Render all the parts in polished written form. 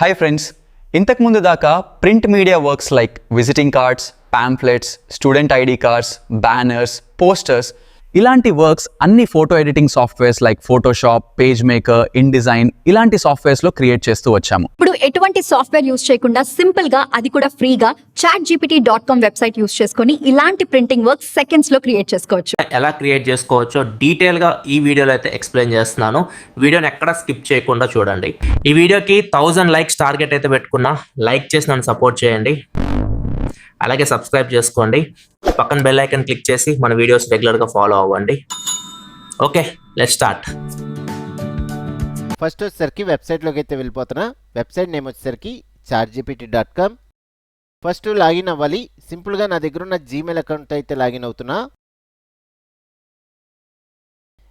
Hi friends, ఇంతకు ముందు దాకా print media works like visiting cards, pamphlets, student ID cards, banners, posters ఇలాంటి works అన్ని photo editing softwares like Photoshop, page maker, InDesign ఇలాంటి softwares లో create చేస్తూ వచ్చాము. ఇప్పుడు ఎటువంటి సాఫ్ట్వేర్ యూస్ చేయకుండా సింపుల్ గా అది కూడా ఫ్రీగా chatgpt.com వెబ్సైట్ యూస్ చేసుకొని ఇలాంటి ప్రింటింగ్ వర్క్ సెకండ్స్ లో క్రియేట్ చేసుకోవచ్చు. ఎలా క్రియేట్ చేసుకోవచ్చో డీటెయిల్ గా ఈ వీడియోలో అయితే ఎక్స్ప్లెయిన్ చేస్తున్నాను. వీడియోని ఎక్కడ స్కిప్ చేయకుండా చూడండి. ఈ వీడియోకి 1000 లైక్స్ టార్గెట్ అయితే పెట్టుకున్నా. లైక్ చేసి నన్ను సపోర్ట్ చేయండి, అలాగే సబ్స్క్రైబ్ చేసుకోండి. పక్కన బెల్ ఐకాన్ క్లిక్ చేసి మన వీడియోస్ రెగ్యులర్గా ఫాలో అవ్వండి. Okay, let's start. ఫస్ట్ వచ్చేసరికి వెబ్సైట్లోకి అయితే వెళ్ళిపోతున్నా. వెబ్సైట్ నేమ్ వచ్చేసరికి chatgpt.com. ఫస్ట్ లాగిన్ అవ్వాలి. సింపుల్గా నా దగ్గర ఉన్న జీమెయిల్ అకౌంట్ అయితే లాగిన్ అవుతున్నా.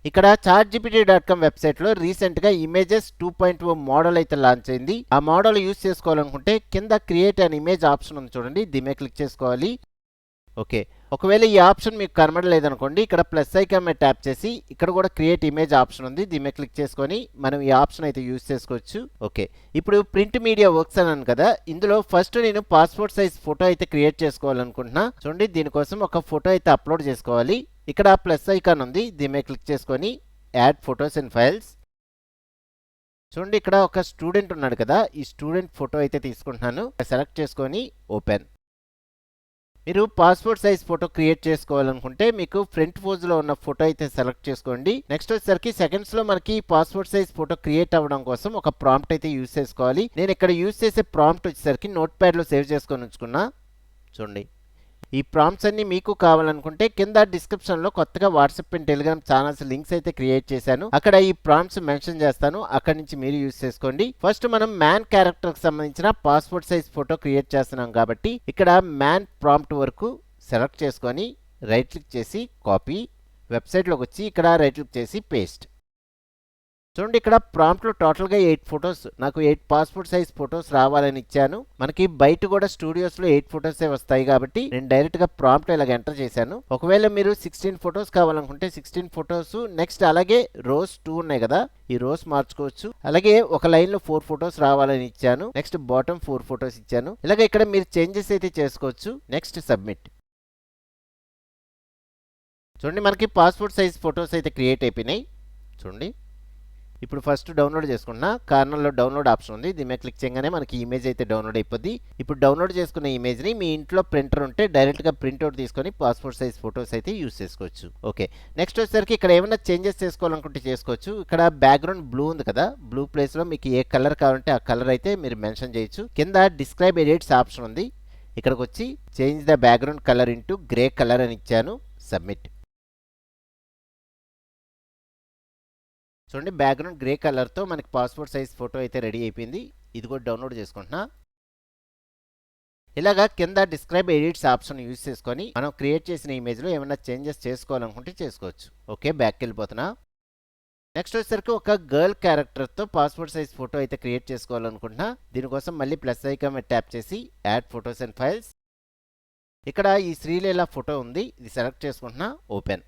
ఇక్కడ chatgpt.com వెబ్సైట్లో రీసెంట్గా ఇమేజెస్ 2.0 మోడల్ అయితే లాంచ్ అయింది. ఆ మోడల్ యూస్ చేసుకోవాలనుకుంటే కింద క్రియేట్ అన్ ఇమేజ్ ఆప్షన్ ఉంది చూడండి, దీని మీద క్లిక్ చేసుకోవాలి. ఓకే, ఒకవేళ ఈ ఆప్షన్ మీకు కనబడలేదనుకోండి, ఇక్కడ ప్లస్ ఐకాన్ మీద ట్యాప్ చేసి ఇక్కడ కూడా క్రియేట్ ఇమేజ్ ఆప్షన్ ఉంది, దీని మీద క్లిక్ చేసుకొని మనం ఈ ఆప్షన్ అయితే యూస్ చేసుకోవచ్చు. ఓకే, ఇప్పుడు ప్రింట్ మీడియా వర్క్స్ అన్నాను కదా, ఇందులో ఫస్ట్ నేను పాస్పోర్ట్ సైజ్ ఫోటో అయితే క్రియేట్ చేసుకోవాలనుకుంటున్నా. చూడండి, దీనికోసం ఒక ఫోటో అయితే అప్లోడ్ చేసుకోవాలి. ఇక్కడ ప్లస్ ఐకాన్ ఉంది, దీని మీద క్లిక్ చేసుకొని యాడ్ ఫొటోస్ అండ్ ఫైల్స్. చూడండి, ఇక్కడ ఒక స్టూడెంట్ ఉన్నాడు కదా, ఈ స్టూడెంట్ ఫోటో అయితే తీసుకుంటున్నాను. సెలెక్ట్ చేసుకొని ఓపెన్. మీరు పాస్పోర్ట్ సైజ్ ఫోటో క్రియేట్ చేసుకోవాలనుకుంటే మీకు ఫ్రంట్ పోజ్లో ఉన్న ఫోటో అయితే సెలెక్ట్ చేసుకోండి. నెక్స్ట్ వచ్చేసరికి సెకండ్స్లో మనకి పాస్పోర్ట్ సైజ్ ఫోటో క్రియేట్ అవ్వడం కోసం ఒక ప్రాంప్ట్ అయితే యూస్ చేసుకోవాలి. నేను ఇక్కడ యూస్ చేసే ప్రాంప్ట్ వచ్చేసరికి నోట్ ప్యాడ్లో సేవ్ చేసుకొని ఉంచుకున్నా. చూడండి, ఈ ప్రాంప్ట్స్ అన్ని మీకు కావాలనుకుంటే కింద డిస్క్రిప్షన్లో కొత్తగా WhatsApp and Telegram channels links అయితే క్రియేట్ చేశాను. అక్కడ ఈ ప్రాంప్ట్స్ మెన్షన్ చేస్తాను, అక్కడి నుంచి మీరు యూస్ చేసుకోండి. ఫస్ట్ మనం మ్యాన్ క్యారెక్టర్కి సంబంధించిన పాస్పోర్ట్ సైజ్ ఫోటో క్రియేట్ చేస్తున్నాం కాబట్టి ఇక్కడ మ్యాన్ ప్రాంప్ట్ వరకు సెలెక్ట్ చేసుకొని రైట్ క్లిక్ చేసి కాపీ, వెబ్సైట్లోకి వచ్చి ఇక్కడ రైట్ క్లిక్ చేసి పేస్ట్. చూడండి, ఇక్కడ ప్రాంప్ట్లో టోటల్గా 8 ఫొటోస్, నాకు 8 పాస్పోర్ట్ సైజ్ ఫొటోస్ రావాలని ఇచ్చాను. మనకి బయట కూడా స్టూడియోస్లో 8 ఫొటోసే వస్తాయి కాబట్టి నేను డైరెక్ట్గా ప్రాంప్ట్ ఇలాగ ఎంటర్ చేశాను. ఒకవేళ మీరు 16 ఫొటోస్ కావాలనుకుంటే 16 ఫొటోస్, నెక్స్ట్ అలాగే రోస్ 2 ఉన్నాయి కదా, ఈ రోస్ మార్చుకోవచ్చు. అలాగే ఒక లైన్లో 4 ఫొటోస్ రావాలని ఇచ్చాను. నెక్స్ట్ బాటమ్ 4 ఫొటోస్ ఇచ్చాను. ఇలాగ ఇక్కడ మీరు చేంజెస్ అయితే చేసుకోవచ్చు. Next submit. చూడండి, మనకి పాస్పోర్ట్ సైజ్ ఫొటోస్ అయితే క్రియేట్ అయిపోయినాయి. చూడండి, ఇప్పుడు ఫస్ట్ డౌన్లోడ్ చేసుకున్నా. కార్నర్లో డౌన్లోడ్ ఆప్షన్ ఉంది, దీని మీద క్లిక్ చేయగానే మనకి ఇమేజ్ అయితే డౌన్లోడ్ అయిపోద్ది. ఇప్పుడు డౌన్లోడ్ చేసుకున్న ఇమేజ్ని మీ ఇంట్లో ప్రింటర్ ఉంటే డైరెక్ట్గా ప్రింట్అవుట్ తీసుకొని పాస్పోర్ట్ సైజ్ ఫొటోస్ అయితే యూస్ చేసుకోవచ్చు. ఓకే, నెక్స్ట్ వచ్చేసరికి ఇక్కడ ఏమైనా చేంజెస్ చేసుకోవాలనుకుంటే చేసుకోవచ్చు. ఇక్కడ బ్యాక్గ్రౌండ్ బ్లూ ఉంది కదా, బ్లూ ప్లేస్లో మీకు ఏ కలర్ కావాలంటే ఆ కలర్ అయితే మీరు మెన్షన్ చేయొచ్చు. కింద డిస్క్రైబ్ ఎడిట్స్ ఆప్షన్ ఉంది, ఇక్కడికి వచ్చి change the background colour into grey colour అని ఇచ్చాను. సబ్మిట్. చూడండి, బ్యాక్గ్రౌండ్ గ్రే కలర్తో మనకి పాస్పోర్ట్ సైజ్ ఫోటో అయితే రెడీ అయిపోయింది. ఇది కూడా డౌన్లోడ్ చేసుకుంటున్నా. ఇలాగా కింద డిస్క్రైబ్ ఎడిట్స్ ఆప్షన్ యూజ్ చేసుకొని మనం క్రియేట్ చేసిన ఇమేజ్లో ఏమైనా చేంజెస్ చేసుకోవాలనుకుంటే చేసుకోవచ్చు. ఓకే, బ్యాక్కి వెళ్ళిపోతున్నా. నెక్స్ట్ వచ్చేసరికి ఒక గర్ల్ క్యారెక్టర్తో పాస్పోర్ట్ సైజ్ ఫోటో అయితే క్రియేట్ చేసుకోవాలనుకుంటున్నా. దీనికోసం మళ్ళీ ప్లస్ ఐకాన్ మీద ట్యాప్ చేసి యాడ్ ఫొటోస్ అండ్ ఫైల్స్. ఇక్కడ ఈ శ్రీలీల ఫోటో ఉంది, ఇది సెలెక్ట్ చేసుకుంటున్నా. ఓపెన్.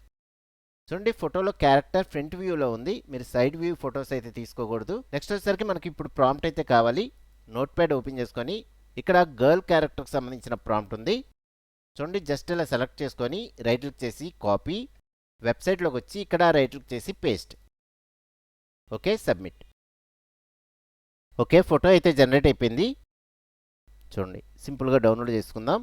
చూడండి, ఫోటోలో క్యారెక్టర్ ఫ్రంట్ వ్యూలో ఉంది, మీరు సైడ్ వ్యూ ఫొటోస్ అయితే తీసుకోకూడదు. నెక్స్ట్ వచ్చేసరికి మనకి ఇప్పుడు ప్రాంప్ట్ అయితే కావాలి. నోట్ ప్యాడ్ ఓపెన్ చేసుకొని ఇక్కడ గర్ల్ క్యారెక్టర్కి సంబంధించిన ప్రాంప్ట్ ఉంది. చూడండి, జస్ట్ ఇలా సెలెక్ట్ చేసుకొని రైట్ క్లిక్ చేసి కాపీ, వెబ్సైట్లోకి వచ్చి ఇక్కడ రైట్ క్లిక్ చేసి paste. Okay, submit. Okay, photo అయితే జనరేట్ అయిపోయింది. చూడండి, సింపుల్గా డౌన్లోడ్ చేసుకుందాం.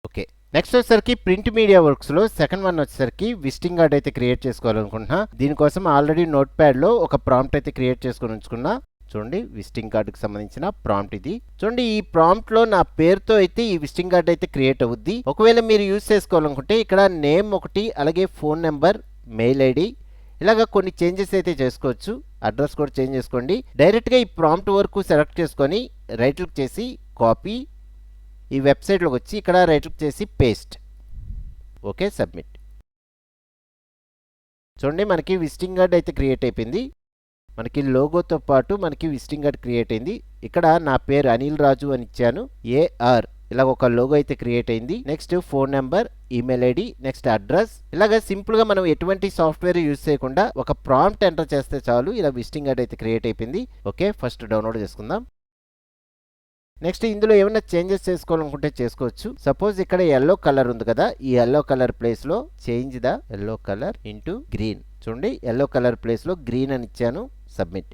ఓకే, నెక్స్ట్ వచ్చేసరికి ప్రింట్ మీడియా వర్క్స్లో సెకండ్ వన్ వచ్చేసరికి విజిటింగ్ కార్డ్ అయితే క్రియేట్ చేసుకోవాలనుకుంటున్నా. దీనికోసం ఆల్రెడీ నోట్ ప్యాడ్లో ఒక ప్రాంప్ట్ అయితే క్రియేట్ చేసుకొని ఉంచుకున్నా. చూడండి, విజిటింగ్ కార్డుకి సంబంధించిన ప్రాంప్ట్ ఇది. చూడండి, ఈ ప్రాంప్ట్లో నా పేరుతో అయితే ఈ విజిటింగ్ కార్డ్ అయితే క్రియేట్ అవుద్ది. ఒకవేళ మీరు యూజ్ చేసుకోవాలనుకుంటే ఇక్కడ నేమ్ ఒకటి, అలాగే ఫోన్ నెంబర్, మెయిల్ ఐడి, ఇలాగ కొన్ని చేంజెస్ అయితే చేసుకోవచ్చు. అడ్రస్ కూడా చేంజ్ చేసుకోండి. డైరెక్ట్గా ఈ ప్రాంప్ట్ వరకు సెలెక్ట్ చేసుకొని రైట్ క్లిక్ చేసి కాపీ, ఈ వెబ్సైట్లోకి వచ్చి ఇక్కడ రైట్ క్లిక్ చేసి పేస్ట్. Okay, submit. చూడండి, మనకి విజిటింగ్ కార్డ్ అయితే క్రియేట్ అయిపోయింది. మనకి లోగోతో పాటు మనకి విజిటింగ్ కార్డ్ క్రియేట్ అయింది. ఇక్కడ నా పేరు అనిల్ రాజు అని ఇచ్చాను. ఏఆర్ ఇలా ఒక లోగో అయితే క్రియేట్ అయింది. Next phone number, email ID, next address. ఇలాగ సింపుల్ గా మనం ఎటువంటి సాఫ్ట్వేర్ యూజ్ చేయకుండా ఒక ప్రాంప్ట్ ఎంటర్ చేస్తే చాలు ఇలా విజిటింగ్ కార్డ్ అయితే క్రియేట్ అయిపోయింది. ఓకే, ఫస్ట్ డౌన్లోడ్ చేసుకుందాం. నెక్స్ట్ ఇందులో ఏమైనా చేంజెస్ చేసుకోవాలనుకుంటే చేసుకోవచ్చు. సపోజ్ ఇక్కడ ఎల్లో కలర్ ఉంది కదా, ఈ ఎల్లో కలర్ ప్లేస్ లో change the yellow colour into green. చూడండి, ఎల్లో కలర్ ప్లేస్ లో గ్రీన్ అని ఇచ్చాను. సబ్మిట్.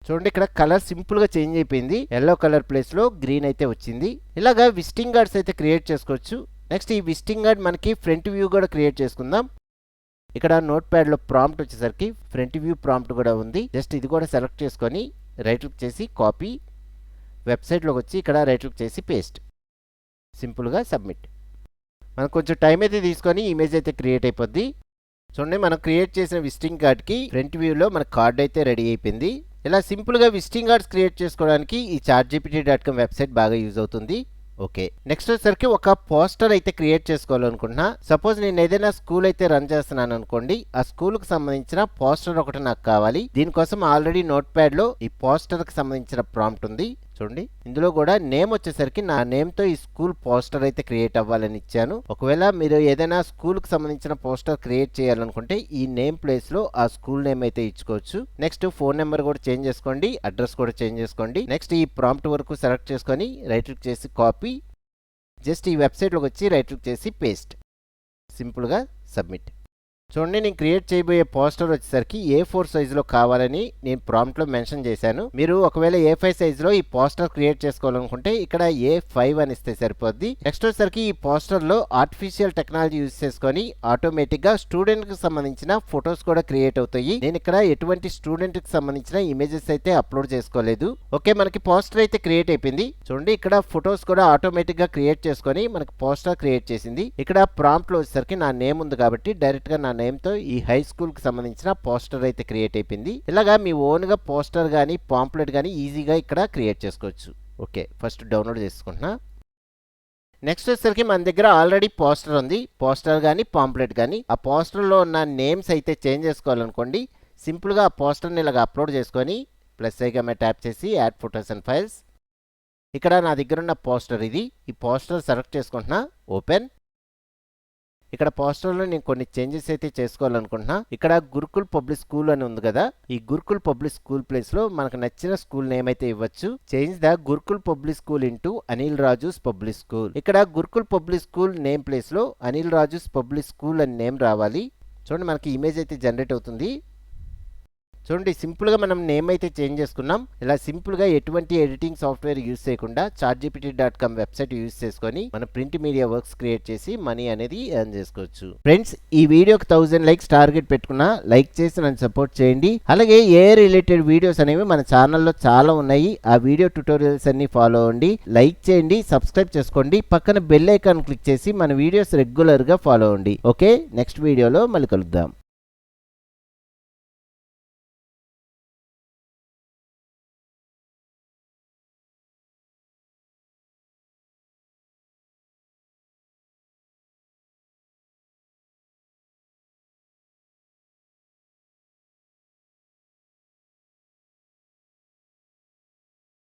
చూడండి, ఇక్కడ కలర్ సింపుల్ గా చేంజ్ అయిపోయింది. ఎల్లో కలర్ ప్లేస్ లో గ్రీన్ అయితే వచ్చింది. ఇలాగా విజిటింగ్ కార్డ్స్ అయితే క్రియేట్ చేసుకోవచ్చు. నెక్స్ట్ ఈ విజిటింగ్ కార్డ్ మనకి ఫ్రంట్ వ్యూ కూడా క్రియేట్ చేసుకుందాం. ఇక్కడ నోట్ ప్యాడ్ లో ప్రాంప్ట్ వచ్చేసరికి ఫ్రంట్ వ్యూ ప్రాంప్ట్ కూడా ఉంది. జస్ట్ ఇది కూడా సెలెక్ట్ చేసుకొని రైట్ క్లిక్ చేసి కాపీ, వెబ్సైట్లోకి వచ్చి ఇక్కడ రైట్ క్లిక్ చేసి పేస్ట్, సింపుల్గా సబ్మిట్. మనం కొంచెం టైం అయితే తీసుకొని ఇమేజ్ అయితే క్రియేట్ అయిపోద్ది. చూడండి, మనం క్రియేట్ చేసిన విజిటింగ్ కార్డ్కి ఫ్రంట్ వ్యూలో మన కార్డ్ అయితే రెడీ అయిపోయింది. ఇలా సింపుల్గా విజిటింగ్ కార్డ్స్ క్రియేట్ చేసుకోవడానికి ఈ chartgpt.com వెబ్సైట్ బాగా యూజ్ అవుతుంది. ఓకే, నెక్స్ట్ వచ్చేసరికి ఒక పోస్టర్ అయితే క్రియేట్ చేసుకోవాలనుకుంటున్నా. సపోజ్ నేను ఏదైనా స్కూల్ అయితే రన్ చేస్తున్నాను అనుకోండి, ఆ స్కూల్కి సంబంధించిన పోస్టర్ ఒకటి నాకు కావాలి. దీనికోసం ఆల్రెడీ నోట్ ప్యాడ్ లో ఈ పోస్టర్కి సంబంధించిన ప్రాంప్ట్ ఉంది. చూడండి, ఇందులో కూడా నేమ్ వచ్చేసరికి నా నేమ్తో ఈ స్కూల్ పోస్టర్ అయితే క్రియేట్ అవ్వాలని ఇచ్చాను. ఒకవేళ మీరు ఏదైనా స్కూల్కి సంబంధించిన పోస్టర్ క్రియేట్ చేయాలనుకుంటే ఈ నేమ్ ప్లేస్లో ఆ స్కూల్ నేమ్ అయితే ఇచ్చుకోవచ్చు. నెక్స్ట్ ఫోన్ నెంబర్ కూడా చేంజ్ చేసుకోండి, అడ్రస్ కూడా చేంజ్ చేసుకోండి. నెక్స్ట్ ఈ ప్రాంప్ట్ వరకు సెలెక్ట్ చేసుకొని రైట్ క్లిక్ చేసి కాపీ, జస్ట్ ఈ వెబ్సైట్లోకి వచ్చి రైట్ క్లిక్ చేసి పేస్ట్, సింపుల్గా సబ్మిట్. చూడండి, నేను క్రియేట్ చేయబోయే పోస్టర్ వచ్చేసరికి A4 సైజులో కావాలని నేను ప్రాంప్ట్లో మెన్షన్ చేశాను. మీరు ఒకవేళ A5 సైజులో ఈ పోస్టర్ క్రియేట్ చేసుకోవాలనుకుంటే ఇక్కడ A5 అని ఇస్తే సరిపోద్ది. నెక్స్ట్ వచ్చేసరికి ఈ పోస్టర్లో ఆర్టిఫిషియల్ టెక్నాలజీ యూజ్ చేసుకొని ఆటోమేటిక్గా స్టూడెంట్కి సంబంధించిన ఫొటోస్ కూడా క్రియేట్ అవుతాయి. నేను ఇక్కడ ఎటువంటి స్టూడెంట్కి సంబంధించిన ఇమేజెస్ అయితే అప్లోడ్ చేసుకోలేదు. ఓకే, మనకి పోస్టర్ అయితే క్రియేట్ అయిపోయింది. చూడండి, ఇక్కడ ఫొటోస్ కూడా ఆటోమేటిక్గా క్రియేట్ చేసుకొని మనకి పోస్టర్ క్రియేట్ చేసింది. ఇక్కడ ప్రాంప్ట్లో వచ్చేసరికి నా నేమ్ ఉంది కాబట్టి డైరెక్ట్గా నా నేమ్తో ఈ హై స్కూల్కి సంబంధించిన పోస్టర్ అయితే క్రియేట్ అయిపోయింది. ఇలాగా మీ ఓన్గా పోస్టర్ కానీ పాంప్లెట్ కానీ ఈజీగా ఇక్కడ క్రియేట్ చేసుకోవచ్చు. ఓకే, ఫస్ట్ డౌన్లోడ్ చేసుకుంటున్నా. నెక్స్ట్ వచ్చేసరికి మన దగ్గర ఆల్రెడీ పోస్టర్ ఉంది. పోస్టర్ కానీ పాంప్లెట్ కానీ ఆ పోస్టర్లో ఉన్న నేమ్స్ అయితే చేంజ్ చేసుకోవాలనుకోండి, సింపుల్గా ఆ పోస్టర్ని ఇలాగ అప్లోడ్ చేసుకొని ప్లస్ ఐకాన్ ట్యాప్ చేసి యాడ్ ఫొటోస్ అండ్ ఫైల్స్. ఇక్కడ నా దగ్గర ఉన్న పోస్టర్ ఇది. ఈ పోస్టర్ సెలెక్ట్ చేసుకుంటున్నా, ఓపెన్. ఇక్కడ పోస్టర్లో నేను కొన్ని చేంజెస్ అయితే చేసుకోవాలనుకుంటున్నా. ఇక్కడ గురుకుల్ పబ్లిక్ స్కూల్ అని ఉంది కదా, ఈ గురుకుల్ పబ్లిక్ స్కూల్ ప్లేస్ లో మనకు నచ్చిన స్కూల్ నేమ్ అయితే ఇవ్వచ్చు. Change the Gurukul public school into Anil Raju's public school. ఇక్కడ Gurukul public school name place లో అనిల్ రాజూస్ పబ్లిక్ స్కూల్ అని నేమ్ రావాలి. చూడండి, మనకి ఇమేజ్ అయితే జనరేట్ అవుతుంది. చూడండి, సింపుల్గా మనం నేమ్ అయితే చేంజ్ చేసుకున్నాం. ఇలా సింపుల్గా ఎటువంటి ఎడిటింగ్ సాఫ్ట్వేర్ యూజ్ చేయకుండా chartgpt.com వెబ్సైట్ యూజ్ చేసుకొని మన ప్రింట్ మీడియా వర్క్స్ క్రియేట్ చేసి మనీ అనేది ఎర్న్ చేసుకోవచ్చు. ఫ్రెండ్స్, ఈ వీడియోకి 1000 లైక్స్ టార్గెట్ పెట్టుకున్నా లైక్ చేసి నన్ను సపోర్ట్ చేయండి. అలాగే ఏ రిలేటెడ్ వీడియోస్ అనేవి మన ఛానల్లో చాలా ఉన్నాయి. ఆ వీడియో ట్యుటోరియల్స్ అన్ని ఫాలో అవ్వండి, లైక్ చేయండి, సబ్స్క్రైబ్ చేసుకోండి, పక్కన బెల్ ఐకాన్ క్లిక్ చేసి మన వీడియోస్ రెగ్యులర్గా ఫాలో అవ్వండి. ఓకే, నెక్స్ట్ వీడియోలో మళ్ళీ కలుద్దాం.